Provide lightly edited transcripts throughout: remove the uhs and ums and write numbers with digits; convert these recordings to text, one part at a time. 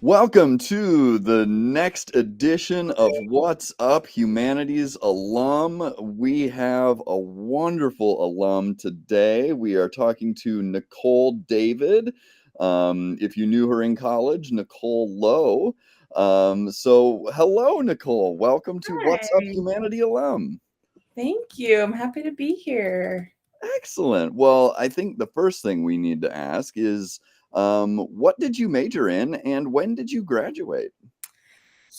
Welcome to the next edition of What's Up Humanities Alum. We have a wonderful alum today. We are talking to Nicole David. If you knew her in college, Nicole Lowe. Hello, Nicole. Welcome to What's Up Hi, Humanity Alum. thank you. I'm happy to be here. Excellent. Well, I think the first thing we need to ask is what did you major in and when did you graduate?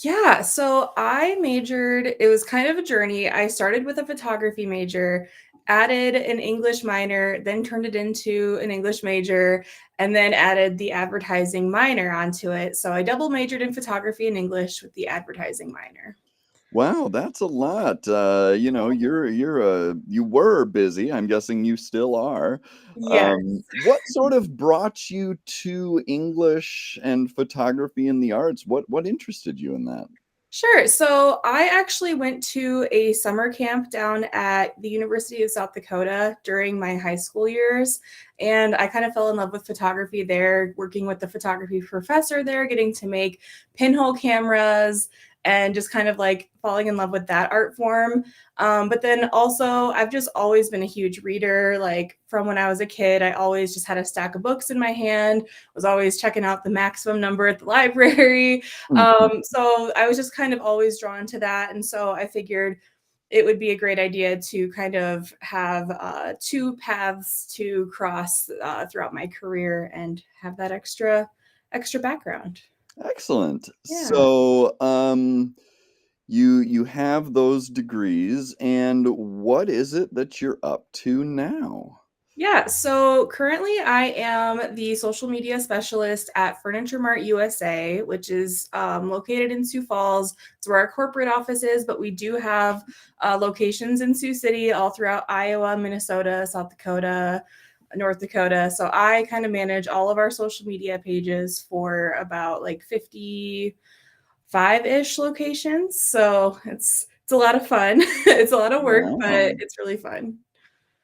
Yeah, so I majored, it was kind of a journey. I started with a photography major, added an English minor, then turned it into an English major, and then added the advertising minor onto it. So I double majored in photography and English with the advertising minor. Wow, that's a lot. You were busy. I'm guessing you still are. Yeah. What sort of brought you to English and photography and the arts? What interested you in that? Sure. So I actually went to a summer camp down at the University of South Dakota during my high school years. And I kind of fell in love with photography there, working with the photography professor there, getting to make pinhole cameras and just kind of like falling in love with that art form. But then also, I've just always been a huge reader. Like from when I was a kid, I always just had a stack of books in my hand, was always checking out the maximum number at the library. Mhm. So I was just kind of always drawn to that. And so I figured it would be a great idea to kind of have two paths to cross throughout my career and have that extra background. Excellent. Yeah. You have those degrees, and what is it that you're up to now? Yeah, so currently I am the social media specialist at Furniture Mart USA, which is located in Sioux Falls. It's where our corporate office is, but we do have locations in Sioux City, all throughout Iowa, Minnesota, South Dakota, North Dakota. So I kind of manage all of our social media pages for about like 55-ish locations. So it's a lot of fun. It's a lot of work, but Wow. it's really fun.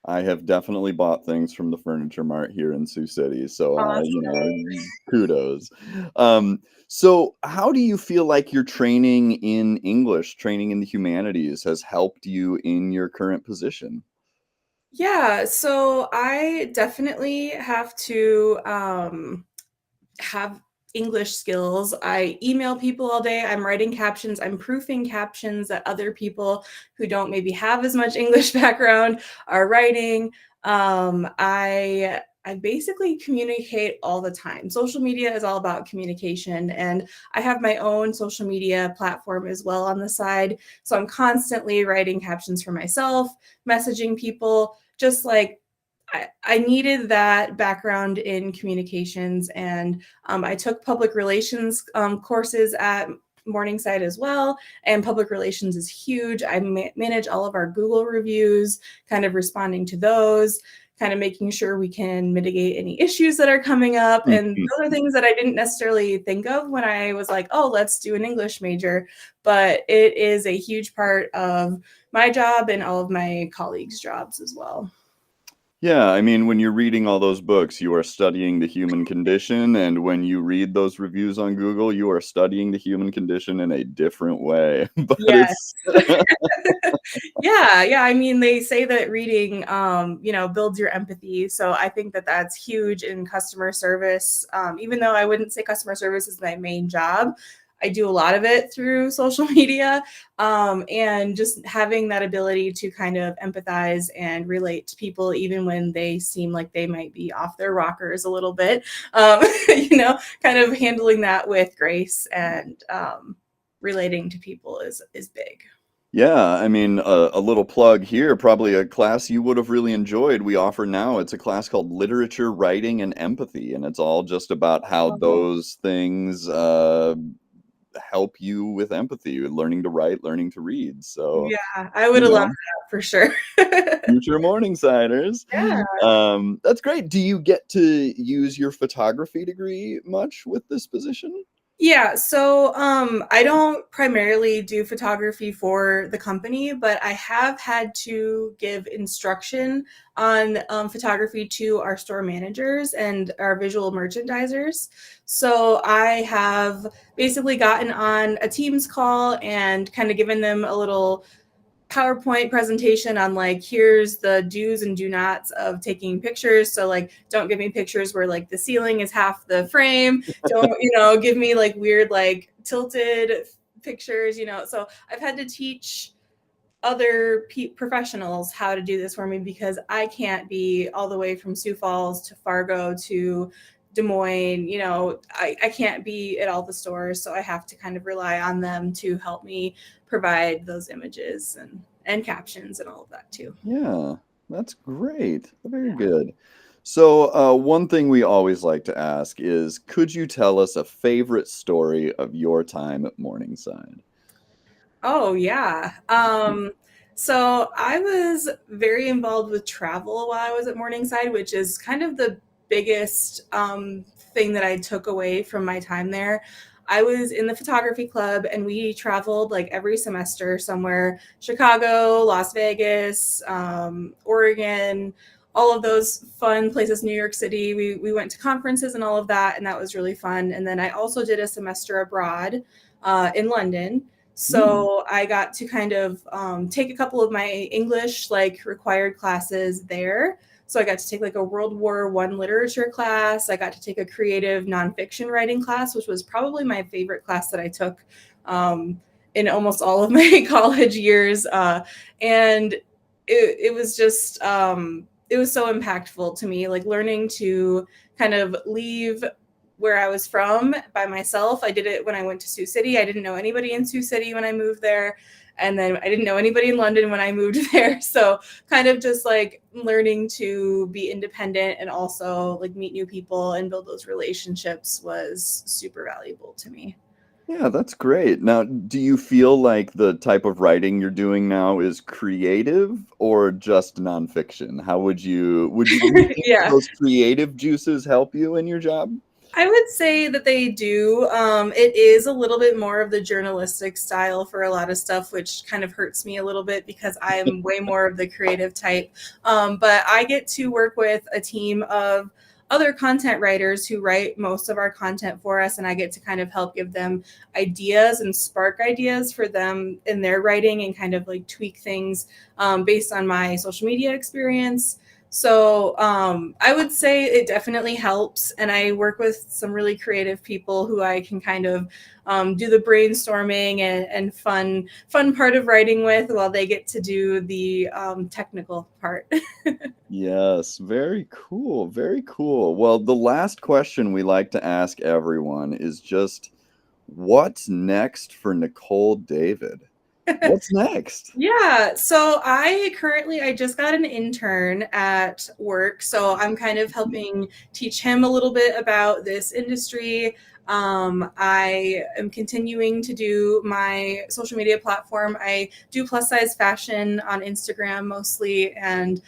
I have definitely bought things from the Furniture Mart here in Sioux City, so, Awesome. kudos. So how do you feel like your training in English, training in the humanities has helped you in your current position? Yeah, so I definitely have to have English skills. I email people all day. I'm writing captions. I'm proofing captions that other people who don't maybe have as much English background are writing. I basically communicate all the time. Social media is all about communication, and I have my own social media platform as well on the side. So I'm constantly writing captions for myself, messaging people, just like I needed that background in communications, and I took public relations courses at Morningside as well. And public relations is huge. I manage all of our Google reviews, kind of responding to those, kind of making sure we can mitigate any issues that are coming up. And those are things that I didn't necessarily think of when I was like, oh, let's do an English major. But it is a huge part of my job and all of my colleagues' jobs as well. Yeah, I mean, when you're reading all those books, you are studying the human condition, and when you read those reviews on Google, you are studying the human condition in a different way. But Yes. it's Yeah, yeah. I mean, they say that reading, builds your empathy. So I think that that's huge in customer service. Even though I wouldn't say customer service is my main job, I do a lot of it through social media. And just having that ability to kind of empathize and relate to people, even when they seem like they might be off their rockers a little bit, kind of handling that with grace and relating to people is big. Yeah, I mean, a little plug here, probably a class you would have really enjoyed. We offer now, it's a class called Literature, Writing, and Empathy, and it's all just about how Oh, those things help you with empathy, learning to write, learning to read. So, yeah, I would you have loved know, that for sure. future Morningsiders. Yeah. That's great. Do you get to use your photography degree much with this position? Yeah, so I don't primarily do photography for the company, but I have had to give instruction on photography to our store managers and our visual merchandisers. So I have basically gotten on a Teams call and kind of given them a little PowerPoint presentation on like, here's the do's and do nots of taking pictures. So like, don't give me pictures where like the ceiling is half the frame. Don't, give me like weird, like tilted pictures, So I've had to teach other professionals how to do this for me because I can't be all the way from Sioux Falls to Fargo to Des Moines. I can't be at all the stores, so I have to kind of rely on them to help me provide those images and captions and all of that too. Yeah, that's great. Very Yeah. good. So, one thing we always like to ask is, could you tell us a favorite story of your time at Morningside? Oh yeah. So I was very involved with travel while I was at Morningside, which is kind of the biggest thing that I took away from my time there. I was in the photography club and we traveled like every semester somewhere, Chicago, Las Vegas, Oregon, all of those fun places, New York City. We went to conferences and all of that, and that was really fun. And then I also did a semester abroad in London. Mm, So I got to kind of take a couple of my English like required classes there. So I got to take like a World War One literature class. I got to take a creative nonfiction writing class, which was probably my favorite class that I took in almost all of my college years. And it was just it was so impactful to me, like learning to kind of leave where I was from by myself. I did it when I went to Sioux City. I didn't know anybody in Sioux City when I moved there. And then I didn't know anybody in London when I moved there. So kind of just like learning to be independent and also like meet new people and build those relationships was super valuable to me. yeah, that's great. Now, do you feel like the type of writing you're doing now is creative or just nonfiction? How do you think Yeah. those creative juices help you in your job? I would say that they do. It is a little bit more of the journalistic style for a lot of stuff, which kind of hurts me a little bit because I'm way more of the creative type. But I get to work with a team of other content writers who write most of our content for us, and I get to kind of help give them ideas and spark ideas for them in their writing and kind of like tweak things based on my social media experience. So I would say it definitely helps. And I work with some really creative people who I can kind of do the brainstorming and fun part of writing with while they get to do the technical part. Yes, very cool, very cool. Well, the last question we like to ask everyone is just what's next for Nicole David? What's next? Yeah, so I just got an intern at work, so I'm kind of helping teach him a little bit about this industry. I am continuing to do my social media platform. I do plus size fashion on Instagram mostly, and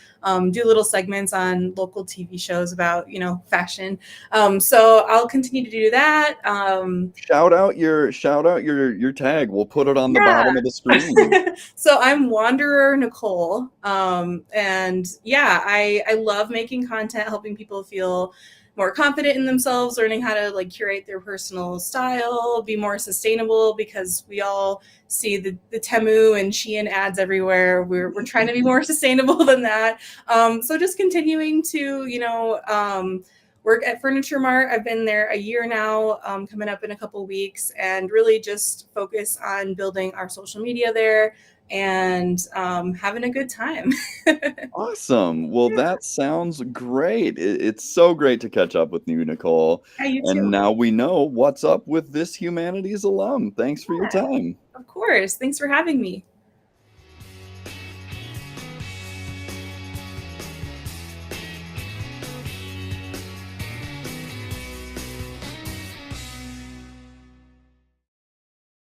do little segments on local TV shows about fashion. So I'll continue to do that. Shout out your tag. We'll put it on the Yeah. bottom of the screen. So I'm Wanderer Nicole. And yeah, I love making content, helping people feel more confident in themselves, learning how to like curate their personal style, be more sustainable because we all see the Temu and Shein ads everywhere. We're trying to be more sustainable than that. So just continuing to, work at Furniture Mart. I've been there a year now, coming up in a couple weeks, and really just focus on building our social media there and having a good time. Awesome. Well, Yeah, that sounds great. It's so great to catch up with you, Nicole. you And too. now we know what's up with this humanities alum. Thanks for your Yeah, time. of course. Thanks for having me.